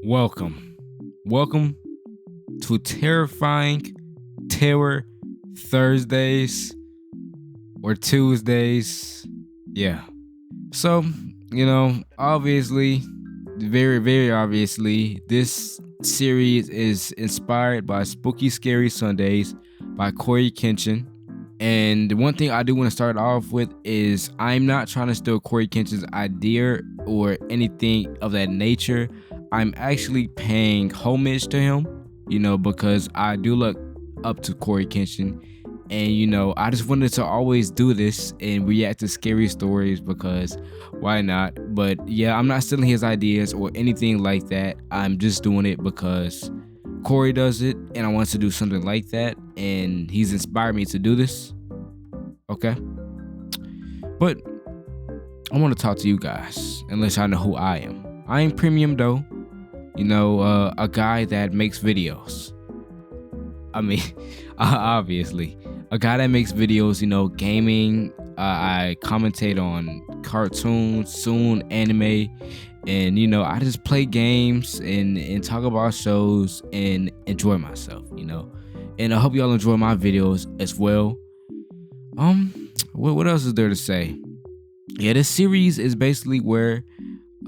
Welcome. Welcome to Terrifying Terror Thursdays or Tuesdays. Yeah. So, obviously, very obviously, this series is inspired by Spooky Scary Sundays by Corey Kenshin. And one thing I do want to start off with is I'm not trying to steal Corey Kenshin's idea or anything of that nature. I'm actually paying homage to him, because I do look up to Corey Kenshin. And, I just wanted to always do this and react to scary stories because why not? But yeah, I'm not stealing his ideas or anything like that. I'm just doing it because Corey does it and I want to do something like that. And he's inspired me to do this. Okay. But I want to talk to you guys and let y'all know who I am. I am Premium Doe, a guy that makes videos. I mean, obviously, a guy that makes videos, gaming. I commentate on cartoons, soon anime, and I just play games and talk about shows and enjoy myself, And I hope y'all enjoy my videos as well. What else is there to say? Yeah, this series is basically where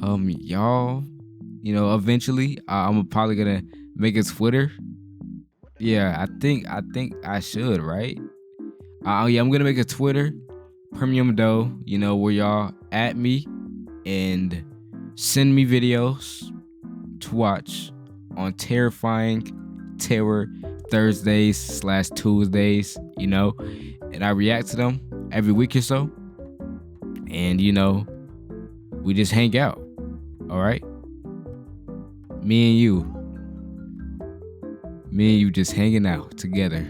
y'all, eventually I'm probably gonna make a Twitter. Yeah, I think I should, right? Yeah, I'm gonna make a Twitter, Premium Doe, where y'all at me and send me videos to watch on Terrifying Terror Thursdays / Tuesdays, and I react to them every week or so. And we just hang out. All right? Me and you just hanging out together.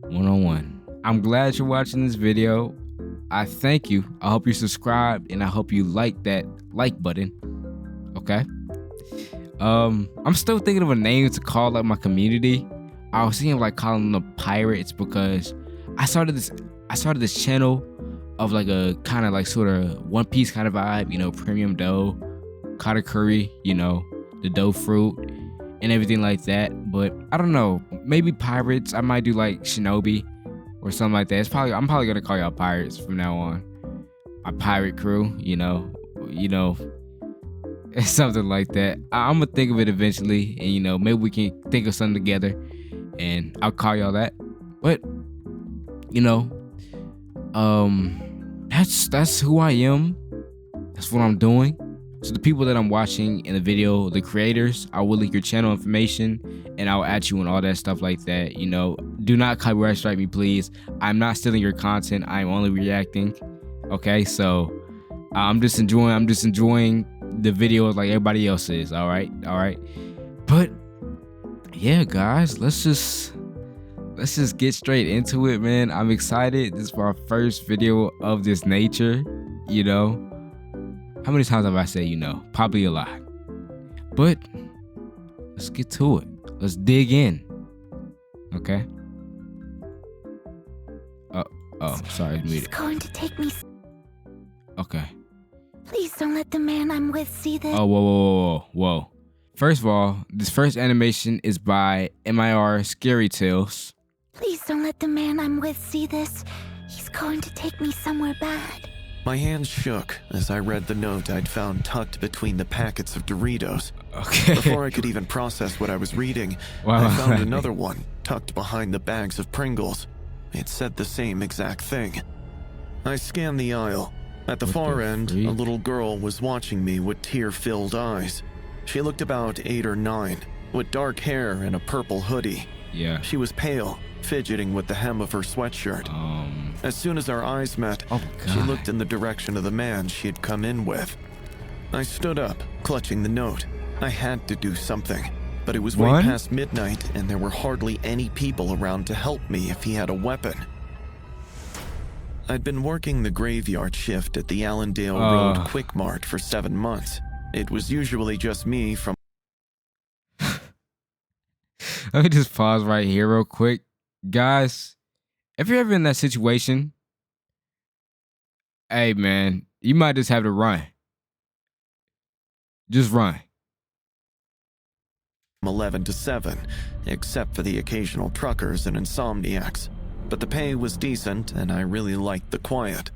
One-on-one. I'm glad you're watching this video. I thank you. I hope you're subscribed and I hope you like that like button. Okay? I'm still thinking of a name to call out my community. I was thinking of calling them the Pirates because I started this channel of a kind of sort of One Piece kind of vibe, Premium Doe, Katakuri, the dough fruit and everything like that. But I don't know, maybe Pirates. I might do Shinobi or something like that. I'm probably gonna call y'all Pirates from now on. My pirate crew, something like that. I'm gonna think of it eventually, and maybe we can think of something together, and I'll call y'all that. But that's who I am. That's what I'm doing. So the people that I'm watching in the video, the creators, I will link your channel information, and I'll add you and all that stuff like that. Do not copyright strike me, please. I'm not stealing your content. I'm only reacting. Okay, so I'm just enjoying the videos like everybody else is. All right. But yeah, guys, let's just get straight into it, man. I'm excited. This is my first video of this nature. How many times have I said Probably a lot. But let's get to it. Let's dig in. Okay. Oh, sorry, He's muted. going to take me. Okay. Please don't let the man I'm with see this. Oh, whoa. First of all, this first animation is by MIR Scary Tales. Please don't let the man I'm with see this. He's going to take me somewhere bad. My hands shook as I read the note I'd found tucked between the packets of Doritos. Okay. Before I could even process what I was reading, Wow. I found another one tucked behind the bags of Pringles. It said the same exact thing. I scanned the aisle. At the far end, a little girl was watching me with tear-filled eyes. She looked about 8 or 9, with dark hair and a purple hoodie. Yeah. She was pale, fidgeting with the hem of her sweatshirt. As soon as our eyes met, she looked in the direction of the man she had come in with. I stood up, clutching the note. I had to do something, but it was way past midnight and there were hardly any people around to help me if he had a weapon. I'd been working the graveyard shift at the Allendale Road Quick Mart for 7 months. It was usually just me from... Let me just pause right here real quick. Guys, if you're ever in that situation, hey man, you might just have to run. Just run. 11 to 7, except for the occasional truckers and insomniacs. But the pay was decent, and I really liked the quiet.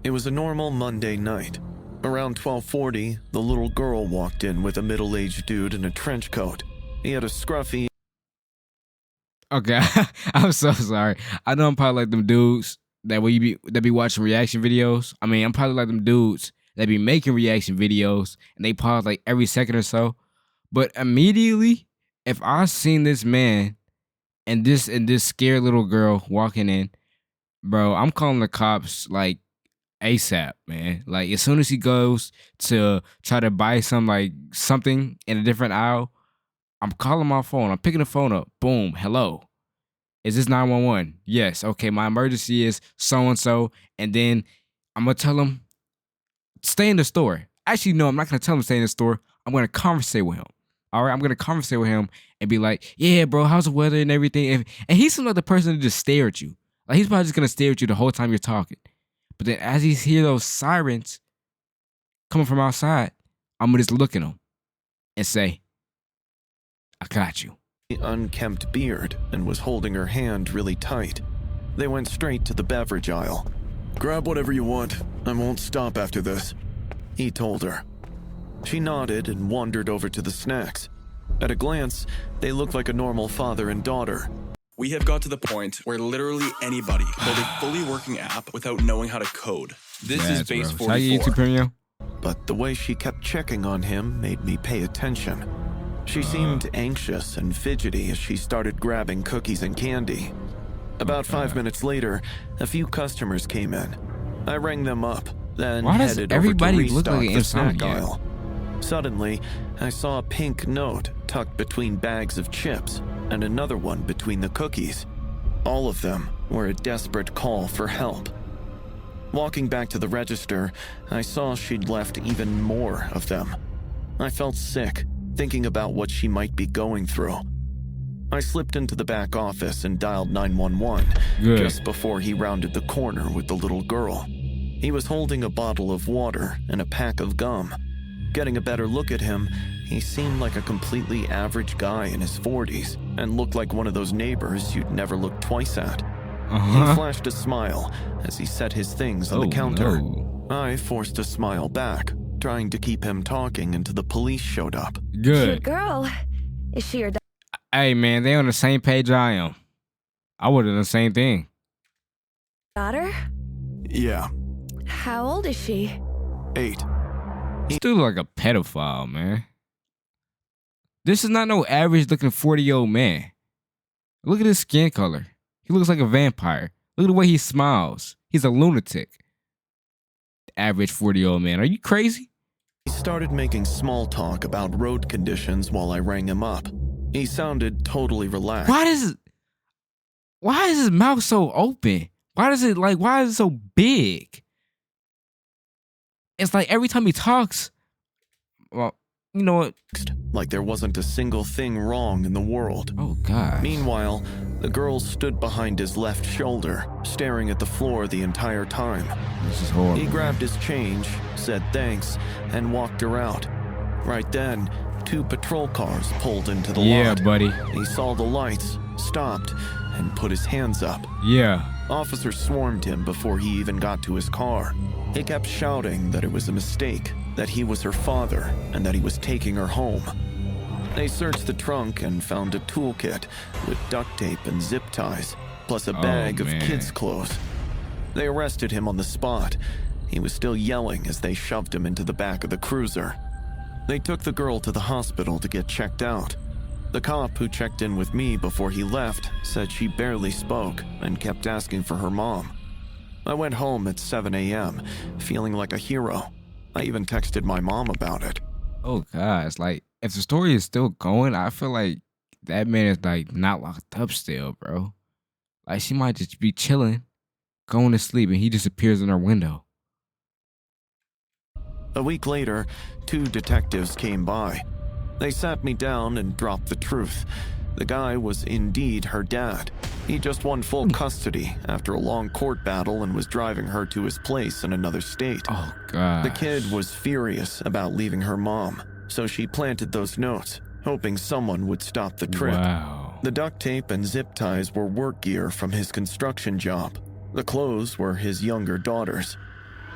It was a normal Monday night. Around 12:40, the little girl walked in with a middle-aged dude in a trench coat. He had a scruffy... Okay, I'm so sorry. I know I'm probably like them dudes that be watching reaction videos. I mean, I'm probably like them dudes that be making reaction videos and they pause like every second or so. But immediately, if I seen this man and this scared little girl walking in, bro, I'm calling the cops like ASAP, man. Like as soon as he goes to try to buy something in a different aisle, I'm calling my phone. I'm picking the phone up. Boom. Hello. Is this 911? Yes. Okay. My emergency is so and so, and then I'm gonna tell him stay in the store. Actually, no, I'm not gonna tell him stay in the store. I'm gonna conversate with him. All right. I'm gonna conversate with him and be like, yeah, bro, how's the weather and everything? And he seems like the person to just stare at you. Like he's probably just gonna stare at you the whole time you're talking. But then as he hears those sirens coming from outside, I'm gonna just look at him and say, I got you. Unkempt beard and was holding her hand really tight. They went straight to the beverage aisle. Grab whatever you want. I won't stop after this, he told her. She nodded and wandered over to the snacks. At a glance, they looked like a normal father and daughter. We have got to the point where literally anybody build a fully working app without knowing how to code. This is base 44. But the way she kept checking on him made me pay attention. She seemed anxious and fidgety as she started grabbing cookies and candy. About 5 minutes later, a few customers came in. I rang them up, then headed over to restock the snack aisle. Suddenly, I saw a pink note tucked between bags of chips and another one between the cookies. All of them were a desperate call for help. Walking back to the register, I saw she'd left even more of them. I felt sick, thinking about what she might be going through. I slipped into the back office and dialed 911 just before he rounded the corner with the little girl. He was holding a bottle of water and a pack of gum. Getting a better look at him, he seemed like a completely average guy in his 40s and looked like one of those neighbors you'd never look twice at. He flashed a smile as he set his things on the counter. No. I forced a smile back, trying to keep him talking until the police showed up. Good. Cute girl. Is she your Hey, man, they on the same page I am. I would have done the same thing. daughter? Yeah. How old is she? 8. This dude look like a pedophile, man. This is not no average looking 40-year-old man. Look at his skin color. He looks like a vampire. Look at the way he smiles. He's a lunatic. Average 40-year-old man. Are you crazy? He started making small talk about road conditions while I rang him up. He sounded totally relaxed. Why is his mouth so open? Why is it so big? It's like every time he talks, well, you know what? Like there wasn't a single thing wrong in the world. Oh, God. Meanwhile, the girl stood behind his left shoulder, staring at the floor the entire time. This is horrible. He grabbed his change, said thanks, and walked her out. Right then, 2 patrol cars pulled into the lot. Yeah, buddy. He saw the lights, stopped, and put his hands up. Yeah. Officers swarmed him before he even got to his car. He kept shouting that it was a mistake, that he was her father, and that he was taking her home. They searched the trunk and found a toolkit with duct tape and zip ties, plus a bag of kids' clothes. They arrested him on the spot. He was still yelling as they shoved him into the back of the cruiser. They took the girl to the hospital to get checked out. The cop who checked in with me before he left said she barely spoke and kept asking for her mom. I went home at 7 a.m., feeling like a hero. I even texted my mom about it. Oh, God. It's like, if the story is still going, I feel like that man is like not locked up still, bro. Like she might just be chilling, going to sleep, and he just appears in her window. A week later, 2 detectives came by. They sat me down and dropped the truth. The guy was indeed her dad. He just won full custody after a long court battle and was driving her to his place in another state. Oh, God. The kid was furious about leaving her mom. so she planted those notes, hoping someone would stop the trip. Wow. The duct tape and zip ties were work gear from his construction job. The clothes were his younger daughter's.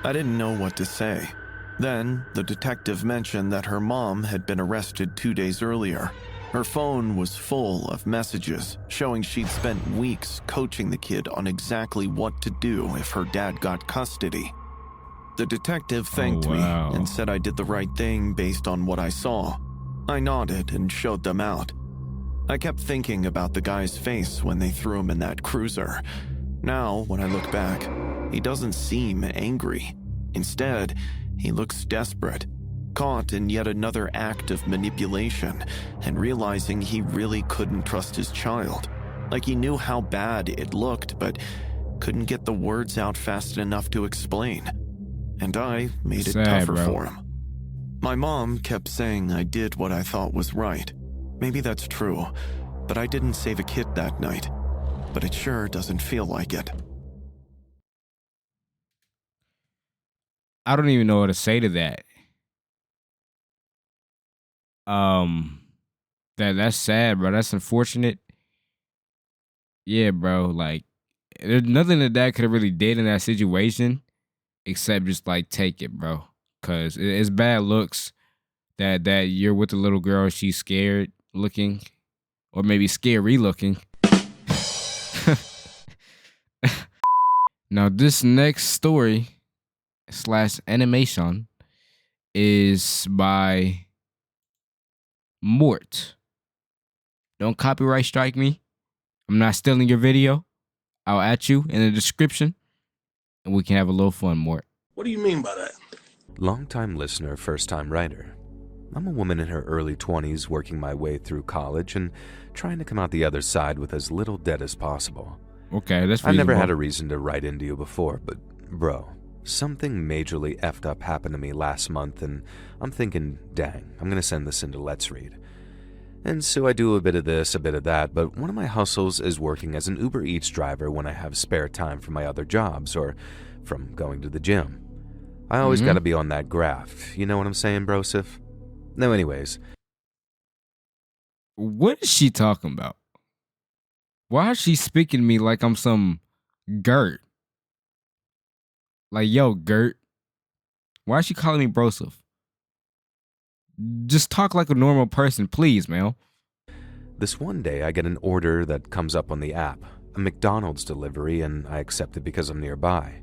I didn't know what to say. Then, the detective mentioned that her mom had been arrested 2 days earlier. Her phone was full of messages showing she'd spent weeks coaching the kid on exactly what to do if her dad got custody. The detective thanked me and said I did the right thing based on what I saw. I nodded and showed them out. I kept thinking about the guy's face when they threw him in that cruiser. Now, when I look back, he doesn't seem angry. Instead, he looks desperate, caught in yet another act of manipulation, and realizing he really couldn't trust his child. Like he knew how bad it looked, but couldn't get the words out fast enough to explain. And I made it tougher for him. My mom kept saying I did what I thought was right. Maybe that's true, but I didn't save a kid that night. But it sure doesn't feel like it. I don't even know what to say to that. That's sad, bro. That's unfortunate. Yeah, bro. Like, there's nothing that dad could have really did in that situation except just like take it, bro. Cause it's bad looks that you're with the little girl. She's scared looking, or maybe scary looking. Now, this next story / animation is by Mort. Don't copyright strike me. I'm not stealing your video. I'll at you in the description, and we can have a little fun, Mort. What do you mean by that? Long-time listener, first-time writer. I'm a woman in her early 20s working my way through college and trying to come out the other side with as little debt as possible. Okay, that's reasonable. I've never had a reason to write into you before, but bro, something majorly effed up happened to me last month, and I'm thinking, dang, I'm gonna send this into Let's Read. And so I do a bit of this, a bit of that, but one of my hustles is working as an Uber Eats driver when I have spare time from my other jobs or from going to the gym. I always gotta be on that graft, you know what I'm saying, brosif? No, anyways. What is she talking about? Why is she speaking to me like I'm some Gert? Like, yo, Gert. Why is she calling me brosif? Just talk like a normal person, please, man. This one day, I get an order that comes up on the app, a McDonald's delivery, and I accept it because I'm nearby.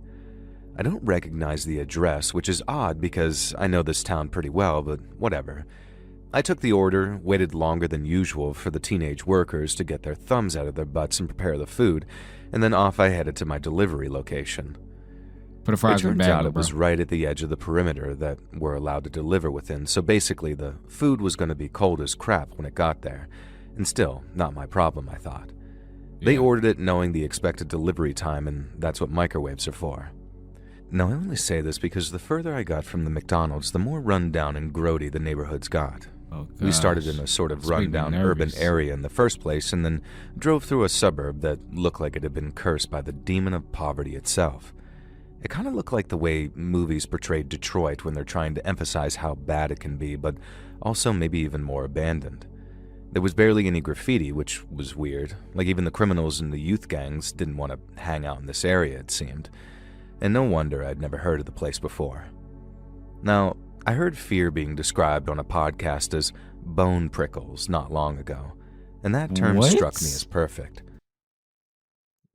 I don't recognize the address, which is odd because I know this town pretty well, but whatever. I took the order, waited longer than usual for the teenage workers to get their thumbs out of their butts and prepare the food, and then off I headed to my delivery location. It turns out it was right at the edge of the perimeter that we're allowed to deliver within, so basically the food was going to be cold as crap when it got there. And still, not my problem, I thought. They ordered it knowing the expected delivery time, and that's what microwaves are for. Now, I only say this because the further I got from the McDonald's, the more rundown and grody the neighborhoods got. We started in a sort of rundown urban area in the first place, and then drove through a suburb that looked like it had been cursed by the demon of poverty itself. It kind of looked like the way movies portrayed Detroit when they're trying to emphasize how bad it can be, but also maybe even more abandoned. There was barely any graffiti, which was weird. Like even the criminals and the youth gangs didn't want to hang out in this area, it seemed. And no wonder I'd never heard of the place before. Now, I heard fear being described on a podcast as bone prickles not long ago, and that term struck me as perfect.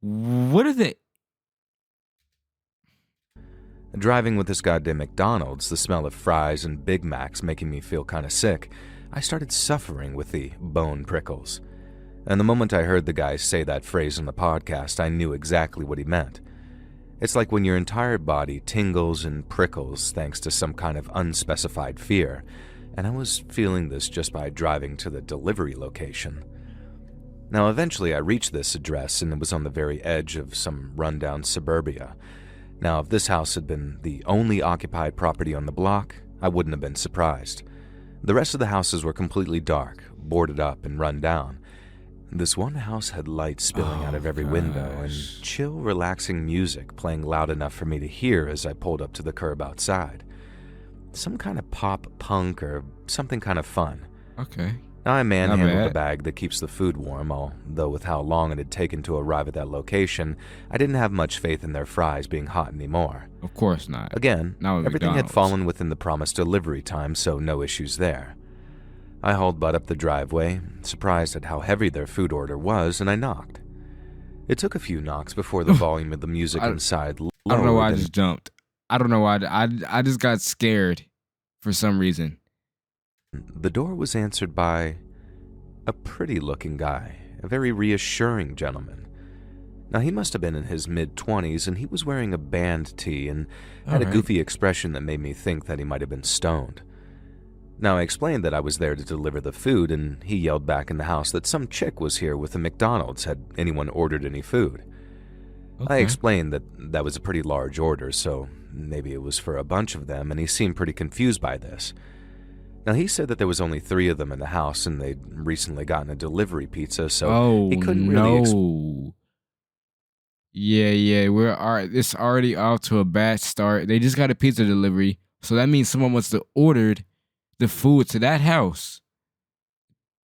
What are they? Driving with this goddamn McDonald's, the smell of fries and Big Macs making me feel kind of sick, I started suffering with the bone prickles. And the moment I heard the guy say that phrase on the podcast, I knew exactly what he meant. It's like when your entire body tingles and prickles thanks to some kind of unspecified fear, and I was feeling this just by driving to the delivery location. Now, eventually I reached this address, and it was on the very edge of some rundown suburbia. Now, if this house had been the only occupied property on the block, I wouldn't have been surprised. The rest of the houses were completely dark, boarded up, and run down. This one house had light spilling out of every window and chill, relaxing music playing loud enough for me to hear as I pulled up to the curb outside. some kind of pop punk or something kind of fun. Okay. Now, I manhandled the bag that keeps the food warm, although with how long it had taken to arrive at that location, I didn't have much faith in their fries being hot anymore. Of course not. Again, everything McDonald's had fallen within the promised delivery time, so no issues there. I hauled butt up the driveway, surprised at how heavy their food order was, and I knocked. It took a few knocks before the volume of the music inside lowered. I don't know why I just jumped. I don't know why. I just got scared for some reason. The door was answered by a pretty-looking guy, a very reassuring gentleman. Now, he must have been in his mid-20s, and he was wearing a band tee and had a goofy expression that made me think that he might have been stoned. Now, I explained that I was there to deliver the food, and he yelled back in the house that some chick was here with a McDonald's had anyone ordered any food. I explained that that was a pretty large order, so maybe it was for a bunch of them, and he seemed pretty confused by this. Now, he said that there was only 3 of them in the house, and they'd recently gotten a delivery pizza, so he couldn't really... It's already off to a bad start. They just got a pizza delivery, so that means someone must have ordered the food to that house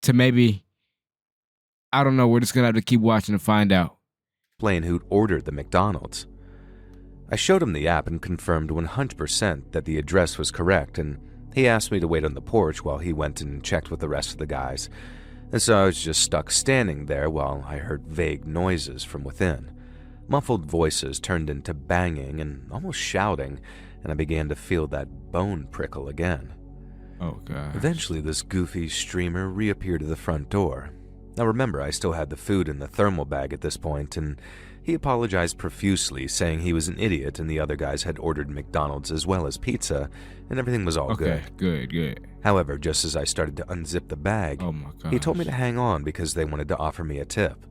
to maybe... I don't know. We're just going to have to keep watching to find out. Explain who'd ordered the McDonald's. I showed him the app and confirmed 100% that the address was correct, and he asked me to wait on the porch while he went and checked with the rest of the guys, and so I was just stuck standing there while I heard vague noises from within. Muffled voices turned into banging and almost shouting, and I began to feel that bone prickle again. Oh, God. Eventually, this goofy streamer reappeared at the front door. Now remember, I still had the food in the thermal bag at this point, and he apologized profusely, saying he was an idiot and the other guys had ordered McDonald's as well as pizza, and everything was all good. Good. However, just as I started to unzip the bag, he told me to hang on because they wanted to offer me a tip.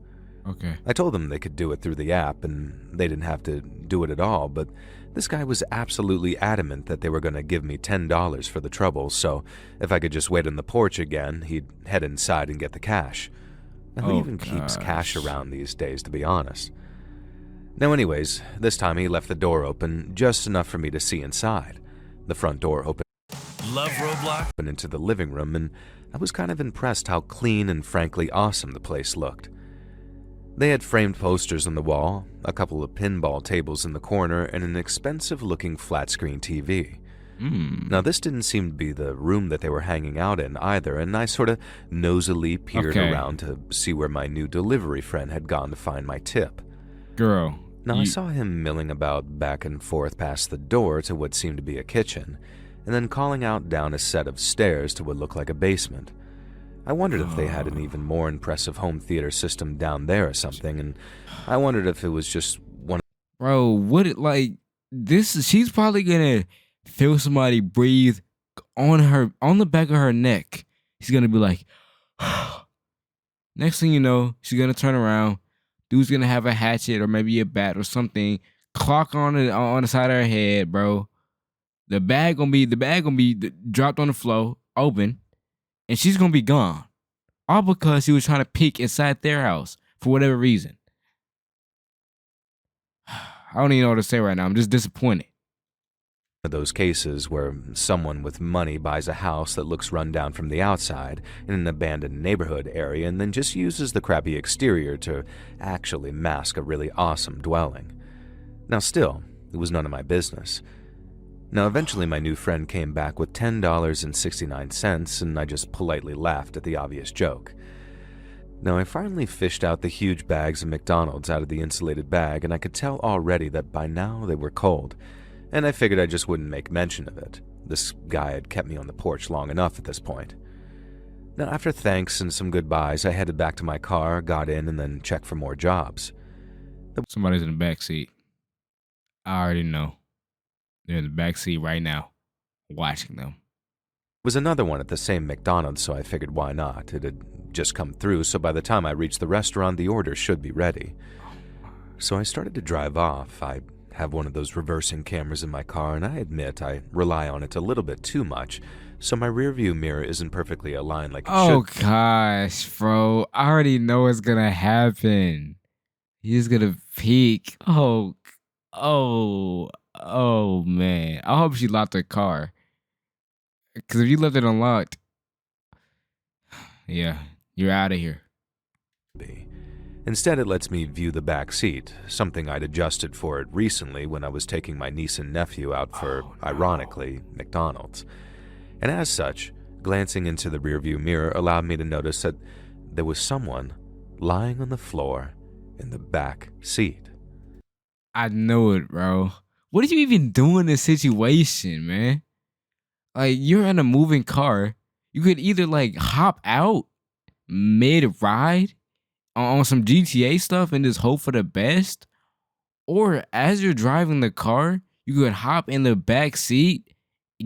Okay. I told them they could do it through the app and they didn't have to do it at all, but this guy was absolutely adamant that they were going to give me $10 for the trouble, so if I could just wait on the porch again, he'd head inside and get the cash. Now, who even keeps cash around these days, to be honest? Now anyways, this time he left the door open just enough for me to see inside. The front door opened into the living room, and I was kind of impressed how clean and frankly awesome the place looked. They had framed posters on the wall, a couple of pinball tables in the corner, and an expensive-looking flat-screen TV. Now, this didn't seem to be the room that they were hanging out in either, and I sort of nosily peered around to see where my new delivery friend had gone to find my tip. Girl. Now, I saw him milling about back and forth past the door to what seemed to be a kitchen, and then calling out down a set of stairs to what looked like a basement. I wondered if they had an even more impressive home theater system down there or something, and I wondered if it was just one... Bro, she's probably gonna feel somebody breathe on the back of her neck. She's gonna be like, next thing you know, she's gonna turn around. Dude's gonna have a hatchet or maybe a bat or something. Clock on the side of her head, bro. The bag gonna be dropped on the floor, open, and she's gonna be gone. All because she was trying to peek inside their house for whatever reason. I don't even know what to say right now. I'm just disappointed. Of those cases where someone with money buys a house that looks run down from the outside in an abandoned neighborhood area and then just uses the crappy exterior to actually mask a really awesome dwelling. Now still, it was none of my business. Now eventually my new friend came back with $10.69 and I just politely laughed at the obvious joke. Now I finally fished out the huge bags of McDonald's out of the insulated bag, and I could tell already that by now they were cold, and I figured I just wouldn't make mention of it. This guy had kept me on the porch long enough at this point. Now, after thanks and some goodbyes, I headed back to my car, got in, and then checked for more jobs. Somebody's in the back seat. I already know. They're in the back seat right now, watching them. Was another one at the same McDonald's, so I figured why not. It had just come through, so by the time I reached the restaurant, the order should be ready. So I started to drive off. I have one of those reversing cameras in my car, and I admit I rely on it a little bit too much, so my rearview mirror isn't perfectly aligned like it should. Oh gosh, bro. I already know what's gonna happen. He's gonna peek. Oh man. I hope she locked her car. Because if you left it unlocked, yeah, you're out of here. Instead, it lets me view the back seat, something I'd adjusted for it recently when I was taking my niece and nephew out for, ironically, McDonald's. And as such, glancing into the rearview mirror allowed me to notice that there was someone lying on the floor in the back seat. I know it, bro. What did you even do in this situation, man? Like, you're in a moving car. You could either, like, hop out mid-ride on some GTA stuff and just hope for the best, or as you're driving the car, you could hop in the back seat,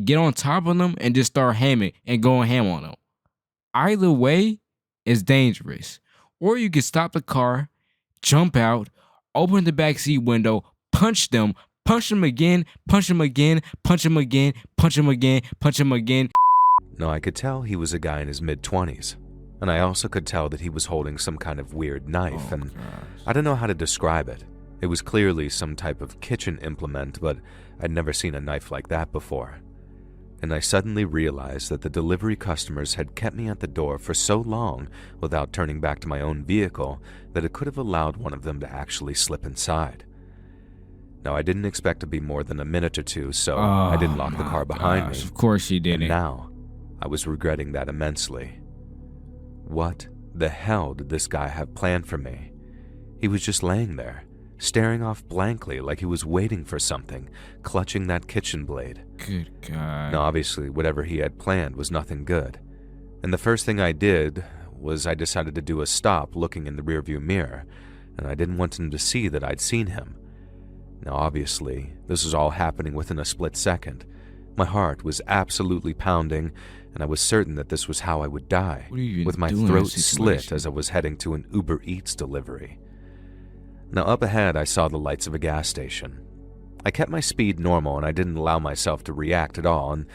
get on top of them, and just start hamming and going ham on them. Either way is dangerous. Or you could stop the car, jump out, open the back seat window, punch them again, punch them again, punch them again, punch them again, punch them again. No, I could tell he was a guy in his mid-20s. And I also could tell that he was holding some kind of weird knife, and I don't know how to describe it. It was clearly some type of kitchen implement, but I'd never seen a knife like that before. And I suddenly realized that the delivery customers had kept me at the door for so long without turning back to my own vehicle that it could have allowed one of them to actually slip inside. Now, I didn't expect to be more than a minute or two, so I didn't lock the car behind me. Of course you didn't. And now, I was regretting that immensely. What the hell did this guy have planned for me? He was just laying there, staring off blankly like he was waiting for something, clutching that kitchen blade. Good God. Now, obviously, whatever he had planned was nothing good. And the first thing I did was I decided to do a stop looking in the rearview mirror, and I didn't want him to see that I'd seen him. Now, obviously, this was all happening within a split second. My heart was absolutely pounding, and I was certain that this was how I would die, with my throat slit as I was heading to an Uber Eats delivery. Now, up ahead, I saw the lights of a gas station. I kept my speed normal, and I didn't allow myself to react at all, and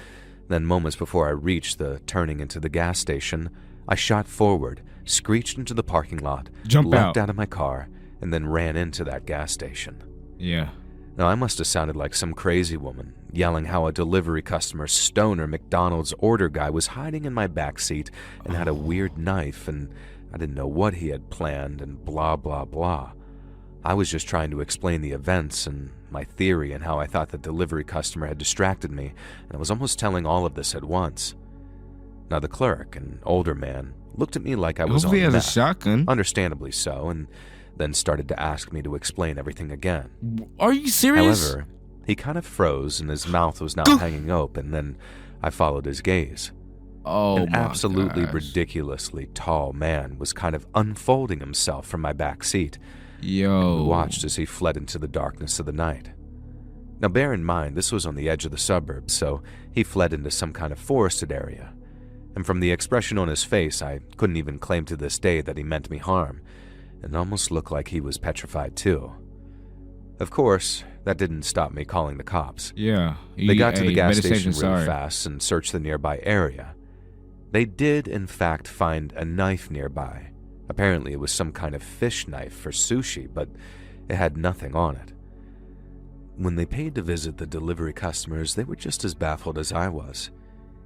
then moments before I reached the turning into the gas station, I shot forward, screeched into the parking lot, leapt out of my car, and then ran into that gas station. Yeah. Now, I must have sounded like some crazy woman, yelling how a delivery customer, stoner McDonald's order guy, was hiding in my backseat and had a weird knife, and I didn't know what he had planned, and blah, blah, blah. I was just trying to explain the events and my theory and how I thought the delivery customer had distracted me, and I was almost telling all of this at once. Now, the clerk, an older man, looked at me like I was on meth. Hopefully he has a shotgun. Understandably so, and then started to ask me to explain everything again. Are you serious? However, he kind of froze and his mouth was now hanging open, then I followed his gaze. An absolutely ridiculously tall man was kind of unfolding himself from my back seat. Yo. We watched as he fled into the darkness of the night. Now, bear in mind, this was on the edge of the suburbs, so he fled into some kind of forested area. And from the expression on his face, I couldn't even claim to this day that he meant me harm. It almost looked like he was petrified too. Of course, that didn't stop me calling the cops. Yeah. They got to the gas station really fast and searched the nearby area. They did, in fact, find a knife nearby. Apparently, it was some kind of fish knife for sushi, but it had nothing on it. When they paid to visit the delivery customers, they were just as baffled as I was.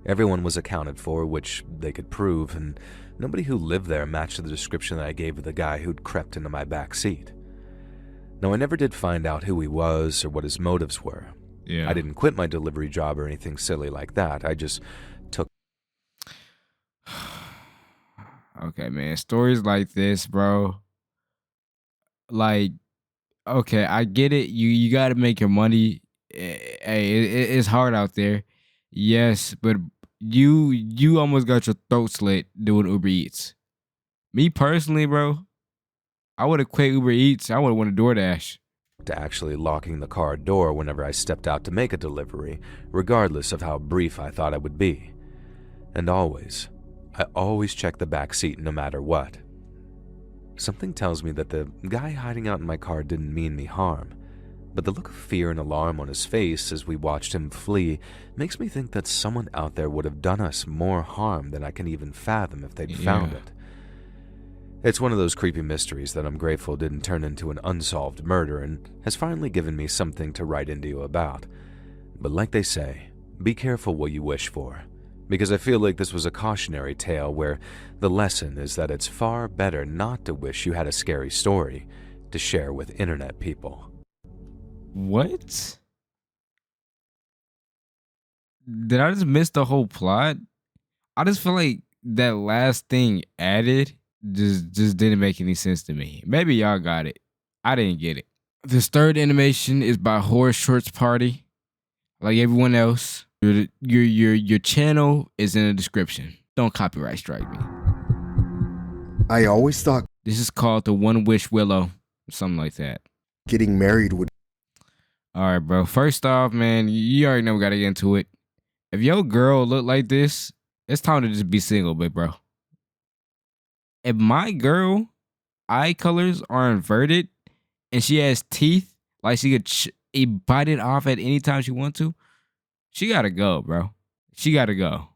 Everyone was accounted for, which they could prove, and nobody who lived there matched the description that I gave of the guy who'd crept into my back seat. Now, I never did find out who he was or what his motives were. Yeah. I didn't quit my delivery job or anything silly like that. I just took... Okay, man. Stories like this, bro. Like, okay, I get it. You got to make your money. Hey, it's hard out there. Yes, but you almost got your throat slit doing Uber Eats. Me personally, bro, I would have quit Uber Eats. I would have went to DoorDash. To actually locking the car door whenever I stepped out to make a delivery, regardless of how brief I thought it would be. And I always check the back seat no matter what. Something tells me that the guy hiding out in my car didn't mean me harm, but the look of fear and alarm on his face as we watched him flee makes me think that someone out there would have done us more harm than I can even fathom if they'd found it. It's one of those creepy mysteries that I'm grateful didn't turn into an unsolved murder and has finally given me something to write into you about. But like they say, be careful what you wish for, because I feel like this was a cautionary tale where the lesson is that it's far better not to wish you had a scary story to share with internet people. What? Did I just miss the whole plot? I just feel like that last thing added just didn't make any sense to me. Maybe y'all got it. I didn't get it. This third animation is by Horror Shorts Party. Like everyone else, your channel is in the description. Don't copyright strike me. I always thought This is called the One Wish Willow, something like that. getting married would. All right, bro. First off, man, you already know we gotta get into it. If your girl look like this, it's time to just be single, big bro. If my girl eye colors are inverted and she has teeth, like she could bite it off at any time she wants to, she gotta go, bro. She gotta go.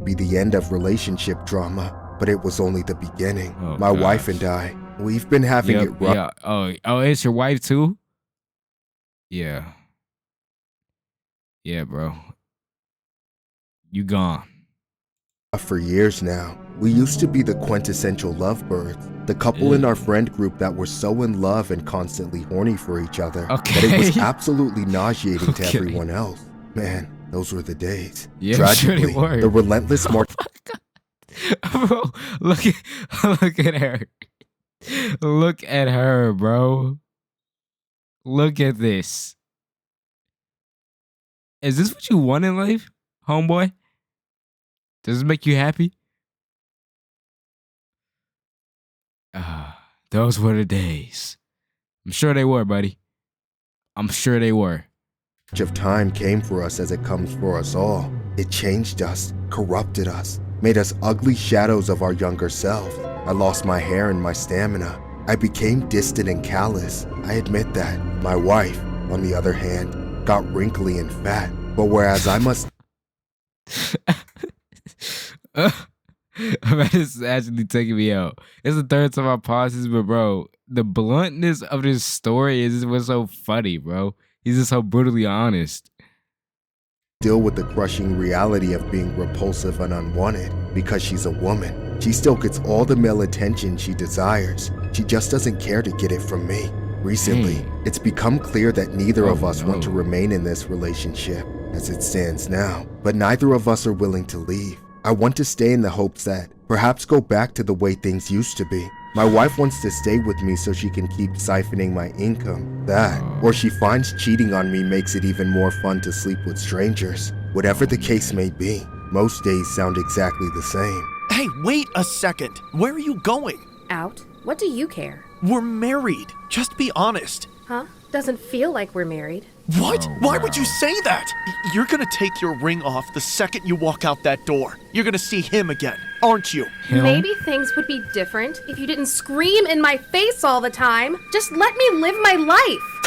Be the end of relationship drama, but it was only the beginning. Oh, My gosh. wife and I, we've been having it rough. Yeah. Oh, it's your wife too? Yeah. Yeah, bro. You gone. For years now. We used to be the quintessential lovebirds, the couple in our friend group that were so in love and constantly horny for each other that it was absolutely nauseating to everyone else. Man, those were the days. Yeah, Tragically, sure they were. the relentless march. Bro, look at her. Look at her, bro. Look at this. Is this what you want in life, homeboy? Does this make you happy? Those were the days. I'm sure they were, buddy. I'm sure they were. of time came for us as it comes for us all. It changed us, corrupted us, made us ugly shadows of our younger selves. I lost my hair and my stamina. I became distant and callous. I admit that. My wife, on the other hand, got wrinkly and fat. But whereas I must... Man, this is actually taking me out. It's the third time I paused this, but bro, the bluntness of this story is just what's so funny, bro. He's just so brutally honest. Deal with the crushing reality of being repulsive and unwanted because she's a woman. She still gets all the male attention she desires. She just doesn't care to get it from me. Recently, it's become clear that neither of us want to remain in this relationship as it stands now, but neither of us are willing to leave. I want to stay in the hopes that perhaps go back to the way things used to be. My wife wants to stay with me so she can keep siphoning my income. That, or she finds cheating on me makes it even more fun to sleep with strangers. Whatever the case may be, most days sound exactly the same. Hey, wait a second. Where are you going? Out? What do you care? We're married. Just be honest. Huh? Doesn't feel like we're married. What? Why would you say that? You're gonna take your ring off the second you walk out that door. You're gonna see him again, aren't you? Maybe things would be different if you didn't scream in my face all the time. Just let me live my life.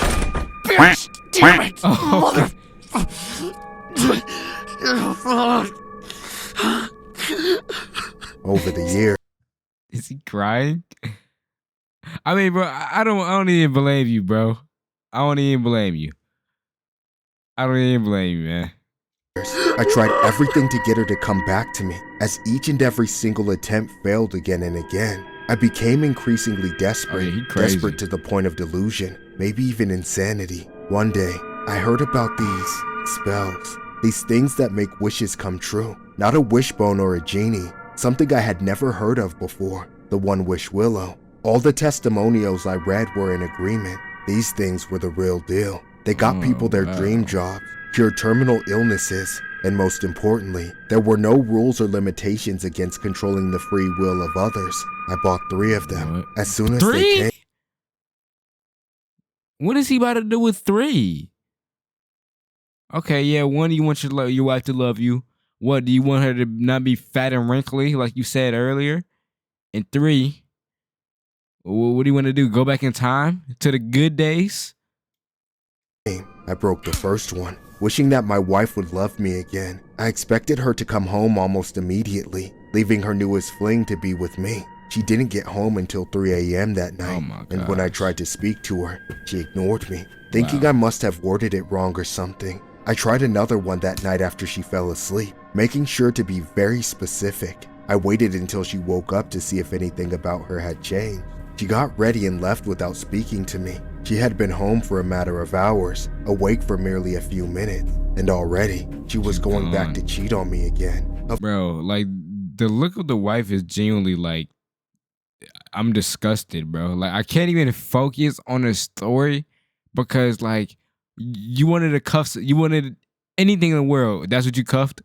Bitch! Damn it! Mother... Over the years, Is he crying? I mean, bro, I don't even blame you, bro. I don't even blame you. I don't even blame you, man. I tried everything to get her to come back to me. As each and every single attempt failed again and again, I became increasingly desperate, desperate to the point of delusion, maybe even insanity. One day, I heard about these spells, these things that make wishes come true. Not a wishbone or a genie, something I had never heard of before, the One Wish Willow. All the testimonials I read were in agreement. These things were the real deal. They got people their dream jobs, cured terminal illnesses, and most importantly, there were no rules or limitations against controlling the free will of others. I bought 3 of them. As soon as they came... What is he about to do with 3? Okay, yeah, 1, you want your wife to love you. What, do you want her to not be fat and wrinkly like you said earlier? And 3, what do you want to do? Go back in time to the good days? I broke the first one, wishing that my wife would love me again. I expected her to come home almost immediately, leaving her newest fling to be with me. She didn't get home until 3 a.m. that night, and when I tried to speak to her, she ignored me, thinking I must have worded it wrong or something. I tried another one that night after she fell asleep, making sure to be very specific. I waited until she woke up to see if anything about her had changed. She got ready and left without speaking to me. She had been home for a matter of hours, awake for merely a few minutes, and already she was going back to cheat on me again. Bro, like, the look of the wife is genuinely like, I'm disgusted, bro. Like, I can't even focus on the story because, like, you wanted to cuff, you wanted anything in the world. That's what you cuffed?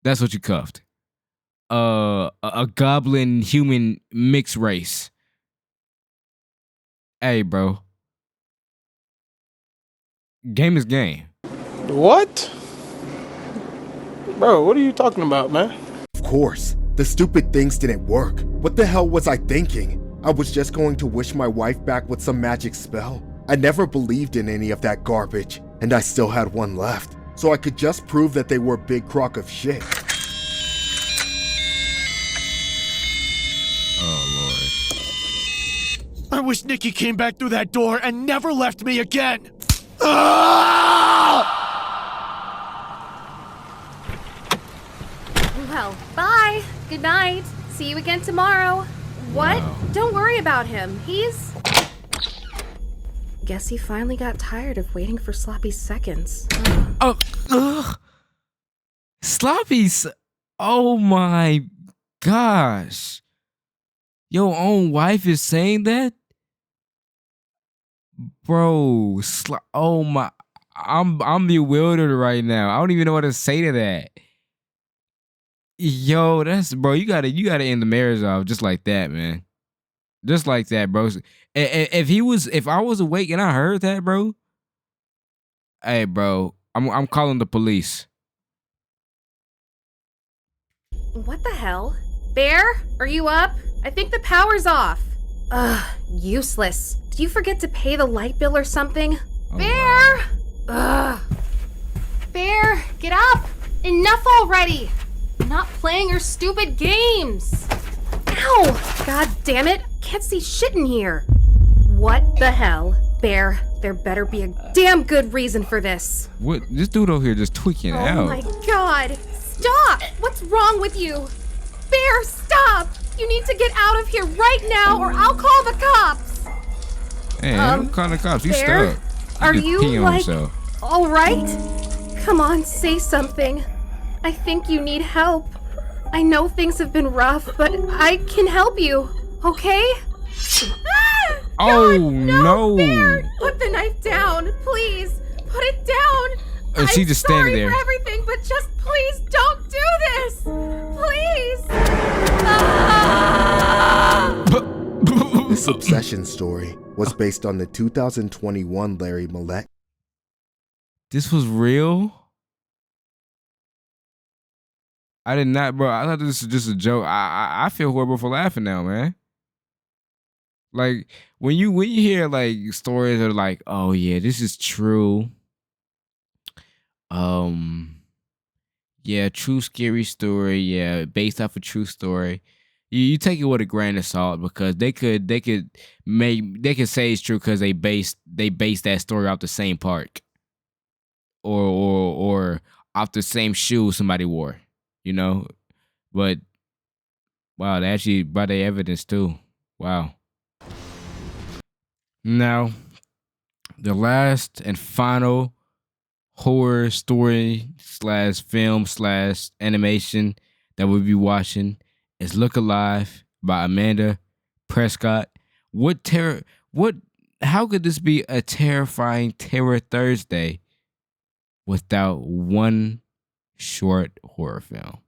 That's what you cuffed. A goblin human mixed race. Hey, bro. Game is game. What? Bro, what are you talking about, man? Of course. The stupid things didn't work. What the hell was I thinking? I was just going to wish my wife back with some magic spell. I never believed in any of that garbage, and I still had one left. So I could just prove that they were a big crock of shit. I wish Nikki came back through that door and never left me again. Ah! Well, bye. Good night. See you again tomorrow. What? Wow. Don't worry about him. He's... Guess he finally got tired of waiting for sloppy seconds. Sloppy's. Oh my gosh. Your own wife is saying that? Bro, oh my, I'm bewildered right now. I don't even know what to say to that. Yo, that's, bro, you gotta end the marriage off just like that, man. Just like that, bro. If I was awake and I heard that, bro, hey, bro, I'm calling the police. What the hell? Bear, are you up? I think the power's off. Ugh, useless. Did you forget to pay the light bill or something? Oh, Bear! Ugh. Bear, get up! Enough already! I'm not playing your stupid games! Ow! God damn it! Can't see shit in here! What the hell? Bear, there better be a damn good reason for this. What? This dude over here just tweaking out. Oh my god! Stop! What's wrong with you? Bear, stop! You need to get out of here right now or I'll call the cops! Hey, don't call the cops. You Bear, stuck. Are just you, peeing on like, himself. alright? Come on, say something. I think you need help. I know things have been rough, but I can help you, okay? Ah! Oh, God, no. Bear, put the knife down, please. Put it down. And she just standing there. I'm sorry for everything, but just please don't do this. Please. Ah! This obsession story was based on the 2021 Larry Millette. This was real? I did not, bro. I thought this was just a joke. I feel horrible for laughing now, man. Like when you hear like stories that are like, oh yeah, this is true. Yeah, true scary story. Yeah, based off a true story. You take it with a grain of salt because they could say it's true because they based that story off the same park or off the same shoe somebody wore, you know. But wow, they actually brought their evidence too. Wow. Now, the last and final horror story / film / animation that we'll be watching is Look Alive by Amanda Prescott. How could this be a terrifying Terror Thursday without one short horror film?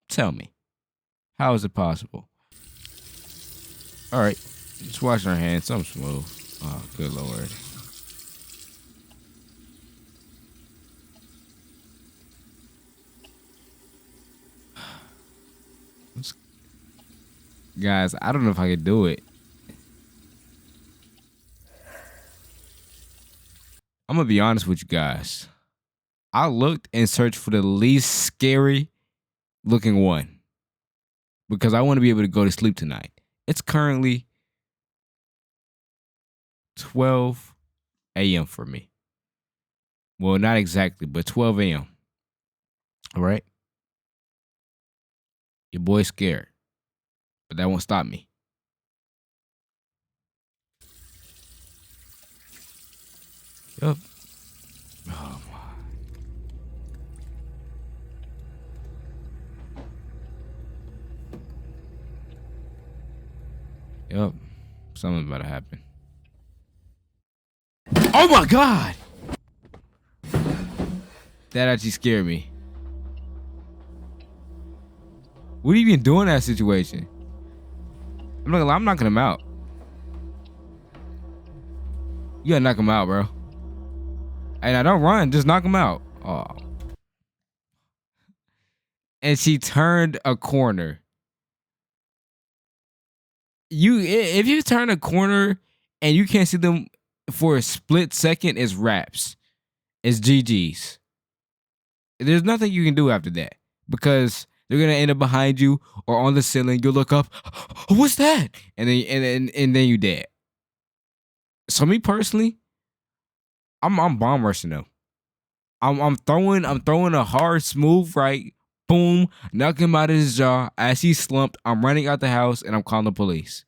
Tell me. How is it possible? All right, just wash our hands. Something smooth. Oh, good Lord. Guys, I don't know if I could do it. I'm gonna be honest with you guys. I looked and searched for the least scary looking one because I want to be able to go to sleep tonight. It's currently 12 a.m. for me. Well, not exactly, but 12 a.m. All right. Your boy's scared. But that won't stop me. Yup. Oh my. Yup. Something's about to happen. Oh my God! That actually scared me. What are you even doing in that situation? I'm knocking him out. You gotta knock him out, bro. Hey, now don't run. Just knock him out. Oh. And she turned a corner. If you turn a corner and you can't see them for a split second, it's wraps. It's GG's. There's nothing you can do after that because they're gonna end up behind you or on the ceiling. You'll look up, what's that? And then you dead. So me personally, I'm bomb rushing them. I'm throwing a hard smooth right, boom, knock him out of his jaw. As he slumped, I'm running out the house and I'm calling the police.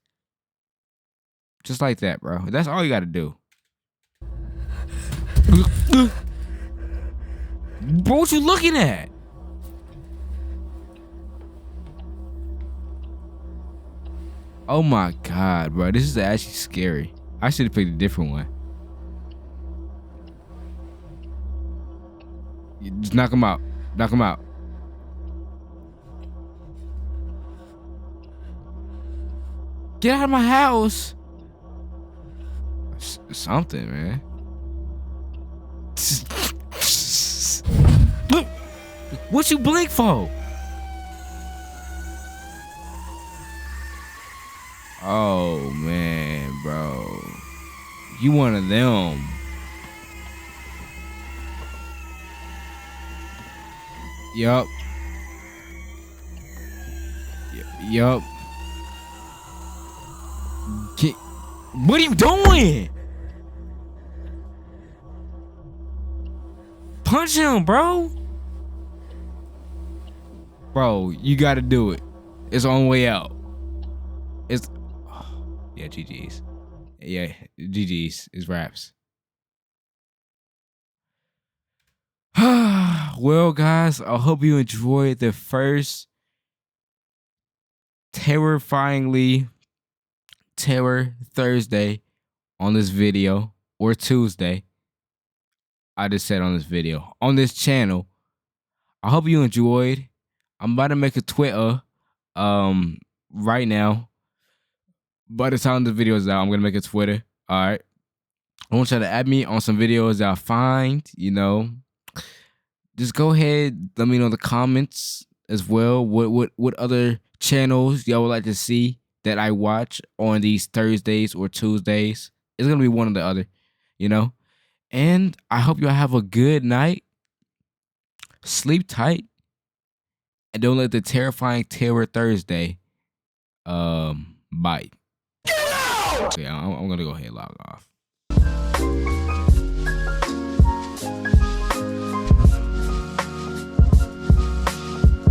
Just like that, bro. That's all you gotta do. Bro, what you looking at? Oh my God, bro. This is actually scary. I should have picked a different one. Just knock him out. Knock him out. Get out of my house. Something, man. Look, what you blink for? Oh man, bro. You one of them. Yup. Yup. What are you doing? Punch him, bro. Bro, you gotta do it. It's on the way out. It's yeah, GG's. Yeah, GG's. It's wraps. Well, guys, I hope you enjoyed the first terrifyingly Terror Thursday on this video, or Tuesday. I just said on this video, on this channel. I hope you enjoyed. I'm about to make a Twitter right now. By the time the video is out, I'm gonna make a Twitter. All right. I want y'all to add me on some videos that I find, you know. Just go ahead, let me know in the comments as well what other channels y'all would like to see that I watch on these Thursdays or Tuesdays. It's gonna be one or the other, you know. And I hope y'all have a good night. Sleep tight. And don't let the terrifying Terror Thursday bite. Get out! Okay, I'm gonna go ahead and log off.